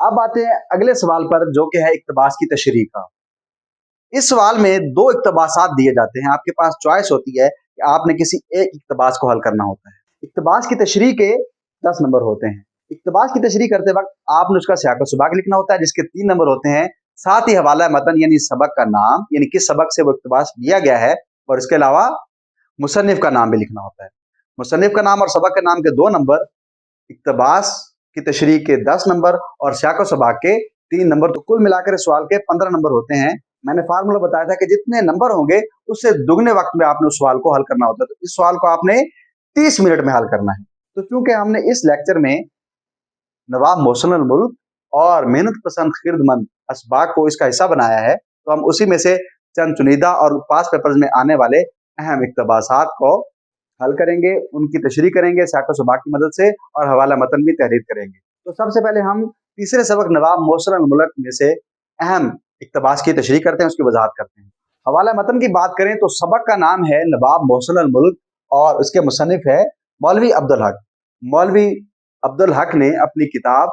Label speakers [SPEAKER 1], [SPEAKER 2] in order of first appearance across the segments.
[SPEAKER 1] अब आते हैं अगले सवाल पर, जो कि है इक्तबास की तशरीह का। इस सवाल में दो इक्तबासात दिए जाते हैं, आपके पास चॉइस होती है कि आपने किसी एक इक्तबास को हल करना होता है। इक्तबास की तशरीह के 10 नंबर होते हैं। इक्तबास की तशरीह करते वक्त आपने उसका सियाक व सुबाक लिखना होता है, जिसके 3 नंबर होते हैं। साथ ही हवाला मतन यानी सबक का नाम, यानी किस सबक से वो इक्तबास लिया गया है, और इसके अलावा मुसन्निफ का नाम भी लिखना होता है। मुसन्निफ का नाम और सबक के नाम के 2 नंबर, इक्तबास की तशरीह के 10 नंबर और सियाक व सुबाक के 3 नंबर, तो कुल मिलाकर इस सवाल के 15 नंबर होते हैं। मैंने फार्मूला बताया था कि जितने नंबर होंगे उससे दुगने वक्त में आपने उस सवाल को हल करना होता है। तो इस सवाल को आपने 30 मिनट में हल करना है। तो चूंकि हमने इस लेक्चर में नवाब मोहसिन अल मुल्क और मेहनत पसंद खिरदमंद असबाक को इसका हिस्सा बनाया है, तो हम उसी में से चंद चुनिंदा और पास पेपर्स में आने वाले अहम इक्तबासात को हल करेंगे, उनकी तशरीह करेंगे सियाक व सुबाक की मदद से, और हवाला मतन भी तहरीर करेंगे। तो सबसे पहले हम तीसरे सबक नवाब मोहसिन अल मुल्क में से अहम इक्तबास की तशरीह करते हैं, उसकी वजाहत करते हैं। हवाला मतन की बात करें तो सबक का नाम है नवाब मोहसिन अल मुल्क और उसके मुसन्निफ है मौलवी अब्दुल हक। मौलवी अब्दुल हक ने अपनी किताब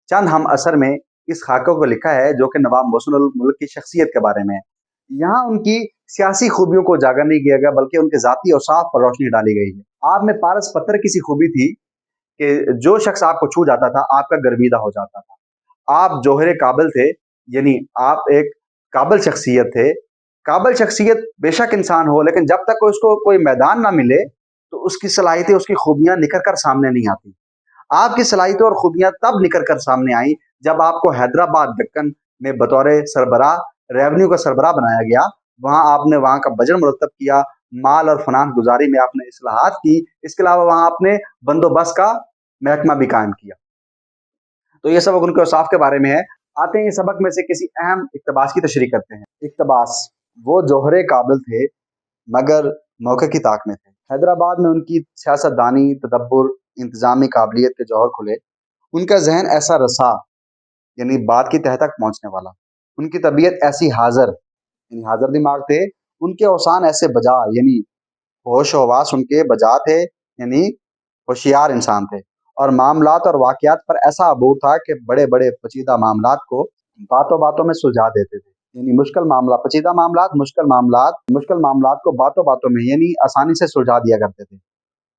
[SPEAKER 1] चंद हम असर में इस खाके को लिखा है, जो कि नवाब मोहसिन अल मुल्क की शख्सियत के बारे में है। यहाँ उनकी सियासी खूबियों को उजागर नहीं किया गया, बल्कि उनके जाती औसाफ पर रोशनी डाली गई है। आप में पारस पत्थर की सी खूबी थी कि जो शख्स आपको छू जाता था आपका गर्विदा हो जाता था। आप जौहरे काबिल थे, यानी आप एक काबिल शख्सियत थे। काबिल शख्सियत बेशक इंसान हो, लेकिन जब तक उसको कोई मैदान ना मिले तो उसकी सलाहियतें, उसकी खूबियां निखर कर सामने नहीं आती। आपकी सलाहियतें और खूबियां तब निखर कर सामने आई जब आपको हैदराबाद दक्कन में बतौर सरबराह, रेवेन्यू का सरबराह बनाया गया। वहां आपने वहां का बजट मुरतब किया, माल और फनान गुजारी में आपने इस्लाहात की। इसके अलावा वहां आपने बंदोबस्त का महकमा भी कायम किया। तो ये सबक उनके औसाफ के बारे में है। आते हैं इस सबक में से किसी अहम इक्तबास की तशरीह करते हैं। इक्तबास, वो जौहरे काबिल थे मगर मौके की ताक में थे। हैदराबाद में उनकी सियासतदानी, तदब्बुर, इंतजामी काबिलियत के जौहर खुले। उनका जहन ऐसा रसा, यानी बात की तह तक पहुंचने वाला। उनकी तबीयत ऐसी हाजिर, यानी हाजिर दिमाग थे। उनके औसान ऐसे बजा, यानी होश हवास उनके बजा थे, यानी होशियार इंसान थे। और मामलात और वाकयात पर ऐसा अबूर था कि बड़े बड़े पेचीदा मामलात को बातों बातों में सुलझा देते थे। यानी मुश्किल मामला, पेचीदा मामलात, मुश्किल मामलात को बातों बातों में, यानी आसानी से सुलझा दिया करते थे।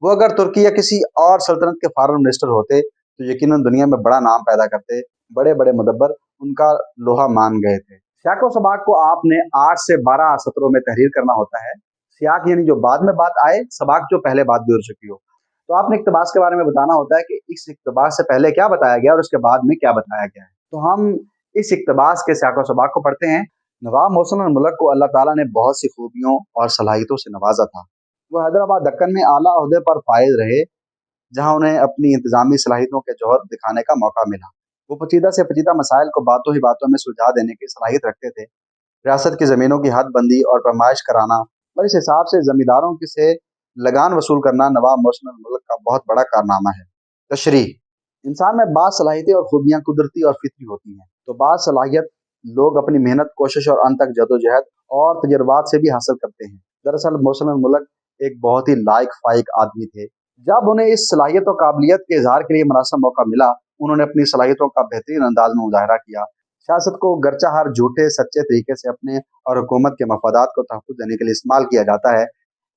[SPEAKER 1] वो अगर तुर्की या किसी और सल्तनत के फॉरेन मिनिस्टर होते तो यकीनन दुनिया में बड़ा नाम पैदा करते। बड़े बड़े मुदब्बर उनका लोहा मान गए थे। सियाक व सबाक को आपने 8 से 12 सत्रों में तहरीर करना होता है। सियाक यानी जो बाद में बात आए, सबाक जो पहले बात गुजर चुकी हो। तो आपने इक्तबास के बारे में बताना होता है कि इस इक्तबास से पहले क्या बताया गया और उसके बाद में क्या बताया गया है। तो हम इस इक्तबास के सियाक व सबाक को पढ़ते हैं। नवाब मोहसिन अल मुल्क को अल्लाह ताला ने बहुत सी खूबियों और सलाहियतों से नवाजा था। वो हैदराबाद दक्कन में आला ओहदे पर फायज रहे, जहां उन्हें अपनी इंतजामी सलाहियतों के जौहर दिखाने का मौका मिला। वो पेचीदा से पेचीदा मसाइल को बातों ही बातों में सुलझा देने की सलाहियत रखते थे। रियासत की ज़मीनों की हद बंदी और पैमाइश कराना और इस हिसाब से ज़मींदारों की से लगान वसूल करना नवाब मोहसिन अल मुल्क का बहुत बड़ा कारनामा है। तशरीह, इंसान में बात सलाहियतें और खूबियाँ कुदरती और फितरी होती हैं। तो बात सलाहियत लोग अपनी मेहनत, कोशिश और अंत तक जदोजहद और तजर्बात से भी हासिल करते हैं। दरअसल मोहसिन अल मुल्क एक बहुत ही लायक फाइक आदमी थे। जब उन्हें इस सलाहियत और काबिलियत के इजहार के लिए मुनासिब मौका मिला, उन्होंने अपनी सलाहियतों का बेहतरीन अंदाज में मुजाहरा किया। सियासत को गरचा हर झूठे सच्चे तरीके से अपने और हुकूमत के मफादात को तहफ़्फ़ुज़ देने के लिए इस्तेमाल किया जाता है,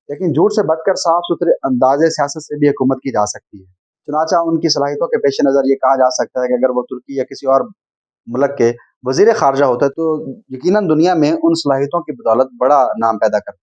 [SPEAKER 1] लेकिन झूठ से बचकर साफ सुथरे अंदाजे सियासत से भी हुकूमत की जा सकती है। चुनाचा उनकी सलाहियतों के पेश नज़र ये कहा जा सकता है कि अगर वो तुर्की या किसी और मुल्क के वजीर खारजा होता है तो यकीनन दुनिया में उन सलाहियतों की बदौलत बड़ा नाम पैदा करता है।